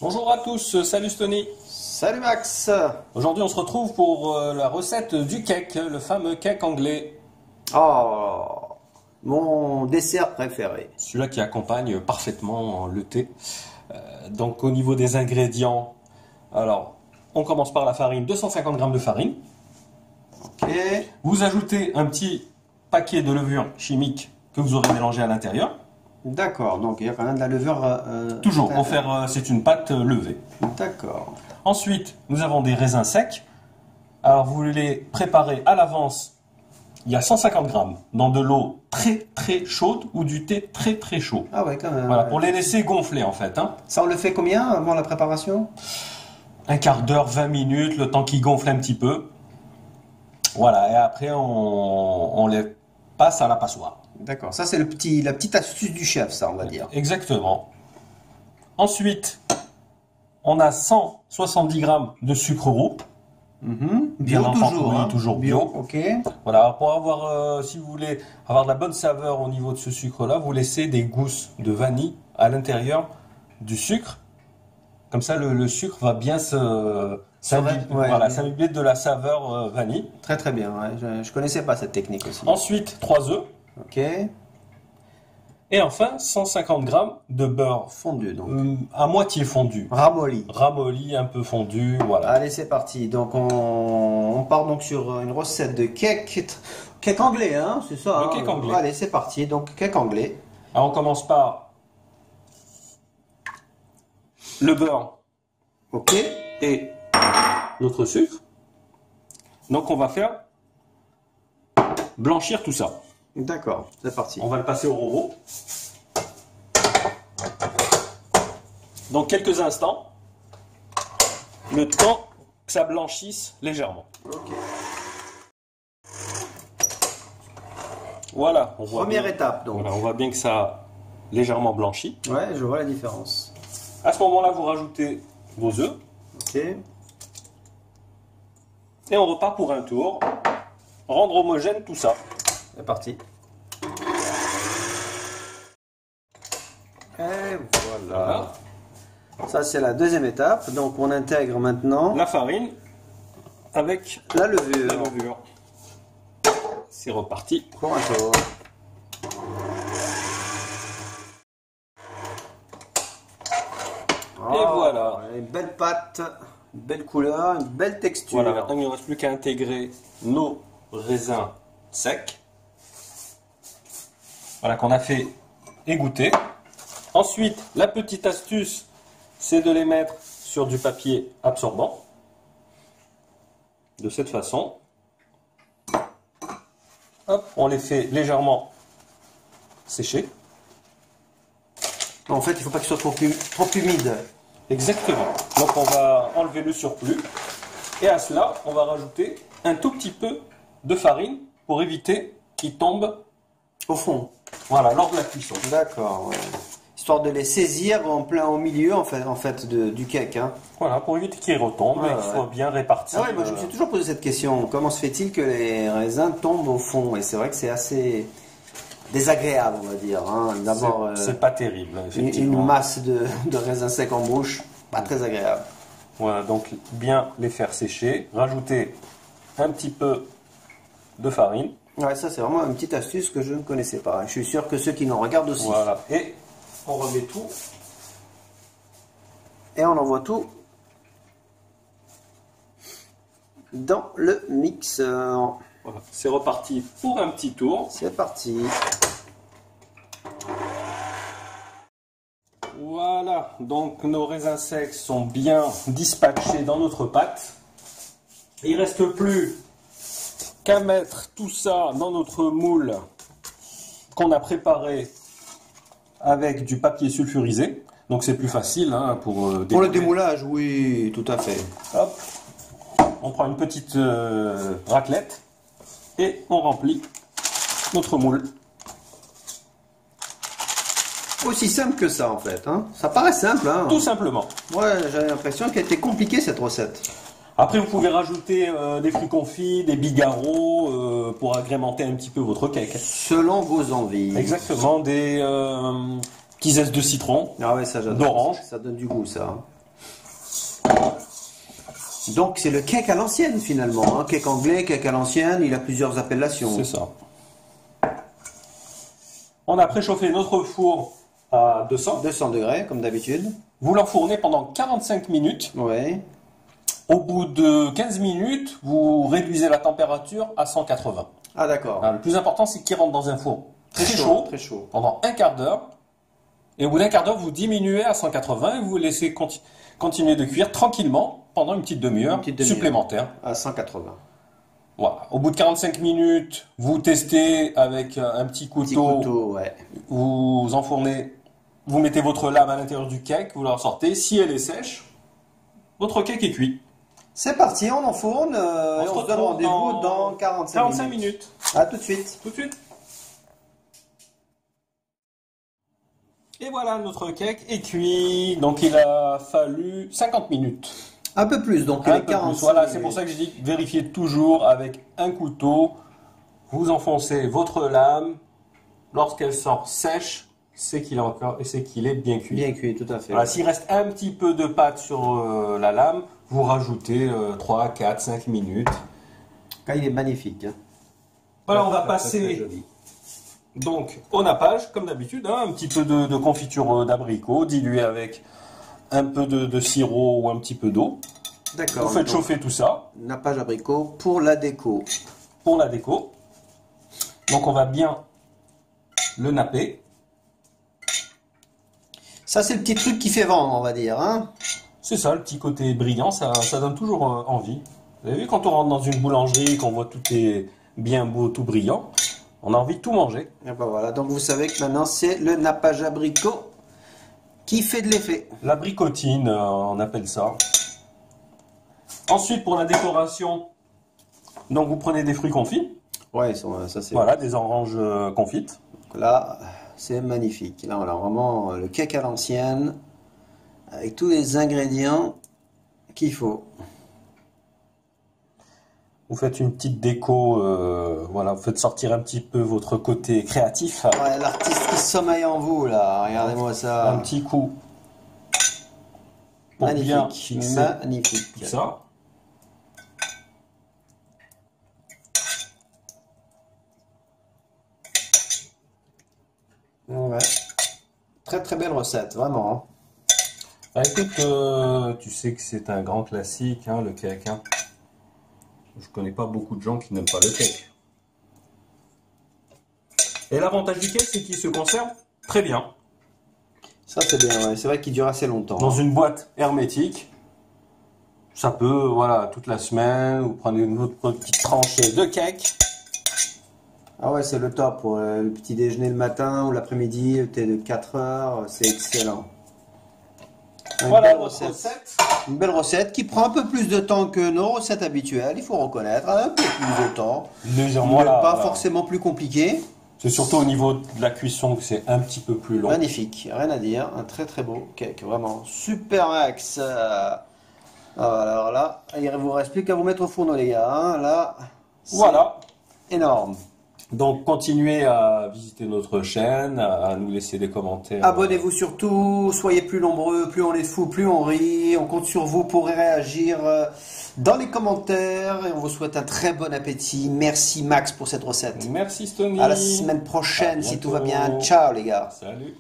Bonjour à tous, salut Stony. Salut Max. Aujourd'hui on se retrouve pour la recette du cake, le fameux cake anglais. Oh, mon dessert préféré. Celui-là qui accompagne parfaitement le thé. Donc au niveau des ingrédients, alors on commence par la farine, 250 g de farine. Ok. Vous ajoutez un petit paquet de levure chimique que vous aurez mélangé à l'intérieur. D'accord, donc il y a quand même de la levure. Toujours, pour faire, c'est une pâte levée. D'accord. Ensuite, nous avons des raisins secs. Alors vous les préparez à l'avance. Il y a 150 grammes dans de l'eau très très chaude ou du thé très très chaud. Ah ouais, quand même. Voilà, pour les laisser gonfler en fait. Hein. Ça, on le fait combien avant la préparation? Un quart d'heure, 20 minutes, le temps qu'ils gonflent un petit peu. Voilà, et après on les passe à la passoire. D'accord, ça c'est la petite astuce du chef, ça, on va dire. Exactement. Ensuite, on a 170 grammes de sucre roux. Bio Bien toujours, entendu, hein. toujours bio. Ok. Voilà, pour avoir, si vous voulez avoir de la bonne saveur au niveau de ce sucre-là, vous laissez des gousses de vanille à l'intérieur du sucre. Comme ça, le sucre va bien s'imbiber de la saveur vanille. Très très bien, ouais. Je connaissais pas cette technique aussi. Ensuite, 3 œufs. Ok. Et enfin, 150 grammes de beurre Fondu donc. à moitié fondu. Ramolli. Ramolli, un peu fondu, voilà. Allez, c'est parti. Donc on part donc sur une recette de cake anglais, hein, c'est ça. Le hein. cake anglais. Allez, c'est parti. Donc cake anglais. Alors, on commence par le beurre Ok. et notre sucre. Donc on va faire blanchir tout ça. D'accord, c'est parti. On va le passer au robot. Dans quelques instants, le temps que ça blanchisse légèrement. Ok. Voilà, on voit Première bien, étape donc. voilà, on voit bien que ça a légèrement blanchi. Ouais, je vois la différence. À ce moment-là, vous rajoutez vos œufs Ok. et on repart pour un tour. Rendre homogène tout ça. C'est parti. Et voilà. Ça c'est la deuxième étape. Donc on intègre maintenant La farine avec la la levure. levure. C'est reparti. Pour un tour. Et voilà. Une belle pâte, une belle couleur, une belle texture. Voilà, maintenant il ne reste plus qu'à intégrer nos raisins secs. Voilà, qu'on a fait égoutter. Ensuite, la petite astuce, c'est de les mettre sur du papier absorbant. De cette façon. Hop, on les fait légèrement sécher. En fait, il ne faut pas qu'il soit trop humide. Exactement. Donc on va enlever le surplus. Et à cela, on va rajouter un tout petit peu de farine pour éviter qu'il tombe Au fond. voilà, lors de la cuisson. D'accord. Ouais. Histoire de les saisir en plein au milieu en fait du cake. Hein. Voilà, pour éviter qu'il retombe et qu'il soit bien réparti. Ah ouais, moi je me suis toujours posé cette question. Comment se fait-il que les raisins tombent au fond? Et c'est vrai que c'est assez désagréable, on va dire. Hein. D'abord, c'est pas terrible, effectivement. une masse de raisins secs en bouche, pas très agréable. Voilà, donc bien les faire sécher, rajouter un petit peu de farine. Ouais, ça c'est vraiment une petite astuce que je ne connaissais pas. Je suis sûr que ceux qui nous regardent aussi. Voilà, et on remet tout. Et on envoie tout dans le mixeur. Voilà, c'est reparti pour un petit tour. C'est parti. Voilà, donc nos raisins secs sont bien dispatchés dans notre pâte. Il ne reste plus qu'à mettre tout ça dans notre moule qu'on a préparé avec du papier sulfurisé. Donc c'est plus facile hein, pour Pour le démouler. démoulage, oui, tout à fait. Hop, on prend une petite raclette et on remplit notre moule. Aussi simple que ça en fait. Hein. Ça paraît simple. Hein. Tout simplement. Ouais, j'avais l'impression qu'elle était compliquée cette recette. Après, vous pouvez rajouter des fruits confits, des bigarros pour agrémenter un petit peu votre cake. Selon vos envies. Exactement, des petits zestes de citron, Ah ouais, ça j'adore. d'orange. Ça donne du goût ça. Donc c'est le cake à l'ancienne finalement. Hein. Cake anglais, cake à l'ancienne, il a plusieurs appellations. C'est ça. On a préchauffé notre four à 200. 200 degrés comme d'habitude. Vous l'enfournez pendant 45 minutes. Oui. Au bout de 15 minutes, vous réduisez la température à 180. Ah d'accord. Le plus important, c'est qu'il rentre dans un four très chaud pendant un quart d'heure. Et au bout d'un quart d'heure, vous diminuez à 180 et vous laissez continuer de cuire tranquillement pendant une petite demi-heure supplémentaire. À 180. Voilà. Au bout de 45 minutes, vous testez avec un petit couteau. Ouais. Vous enfournez, vous mettez votre lame à l'intérieur du cake, vous la sortez. Si elle est sèche, votre cake est cuit. C'est parti, on enfourne. Et on se donne rendez-vous dans 45 minutes. À tout de suite. Tout de suite. Et voilà, notre cake est cuit. Donc il a fallu 50 minutes. Un peu plus, donc les 45 Voilà, c'est pour ça que je dis vérifiez toujours avec un couteau. Vous enfoncez votre lame. Lorsqu'elle sort sèche, c'est qu'il est bien cuit. Bien cuit, tout à fait. Voilà, s'il reste un petit peu de pâte sur la lame, vous rajoutez 3, 4, 5 minutes. Là, il est magnifique. Hein. Voilà, on va passer donc au nappage, comme d'habitude. Hein, un petit peu de confiture d'abricot dilué avec un peu de sirop ou un petit peu d'eau. D'accord. Vous faites chauffer tout ça. Nappage abricot pour la déco. Pour la déco. Donc on va bien le napper. Ça, c'est le petit truc qui fait vendre, on va dire. Hein. C'est ça, le petit côté brillant, ça donne toujours envie. Vous avez vu, quand on rentre dans une boulangerie, qu'on voit tout est bien beau, tout brillant, on a envie de tout manger. Et ben voilà, donc vous savez que maintenant, c'est le nappage abricot qui fait de l'effet. L'abricotine, on appelle ça. Ensuite, pour la décoration, donc vous prenez des fruits confits. Ouais, ça c'est... Voilà, des oranges confites. Donc là, c'est magnifique. Là, on a vraiment le cake à l'ancienne, avec tous les ingrédients qu'il faut. Vous faites une petite déco, voilà, vous faites sortir un petit peu votre côté créatif. Ouais, l'artiste qui sommeille en vous, là, regardez-moi ça. Un petit coup. Pour magnifique, bien fixer magnifique. Tout ça. Ouais. Très très belle recette, vraiment. Hein. Bah, écoute, tu sais que c'est un grand classique, hein, le cake. Hein. Je connais pas beaucoup de gens qui n'aiment pas le cake. Et l'avantage du cake, c'est qu'il se conserve très bien. Ça c'est bien, ouais. C'est vrai qu'il dure assez longtemps. Dans une boîte hermétique. Ça peut, voilà, toute la semaine, vous prenez une autre petite tranche de cake. Ah ouais, c'est le top pour le petit déjeuner le matin ou l'après-midi, le thé de 4 heures, c'est excellent. Voilà notre recette. Une belle recette qui prend un peu plus de temps que nos recettes habituelles, il faut reconnaître, un peu plus de temps. Légèrement, pas forcément plus compliqué. C'est surtout au niveau de la cuisson que c'est un petit peu plus long. Magnifique, rien à dire, un très très beau cake, vraiment super max. Alors là, il vous reste plus qu'à vous mettre au fourneau les gars, hein. Là, voilà, énorme. Donc continuez à visiter notre chaîne, à nous laisser des commentaires. Abonnez-vous surtout, soyez plus nombreux, plus on est fou, plus on rit. On compte sur vous pour réagir dans les commentaires et on vous souhaite un très bon appétit. Merci Max pour cette recette. Merci Stony. À la semaine prochaine si tout va bien. Ciao les gars. Salut.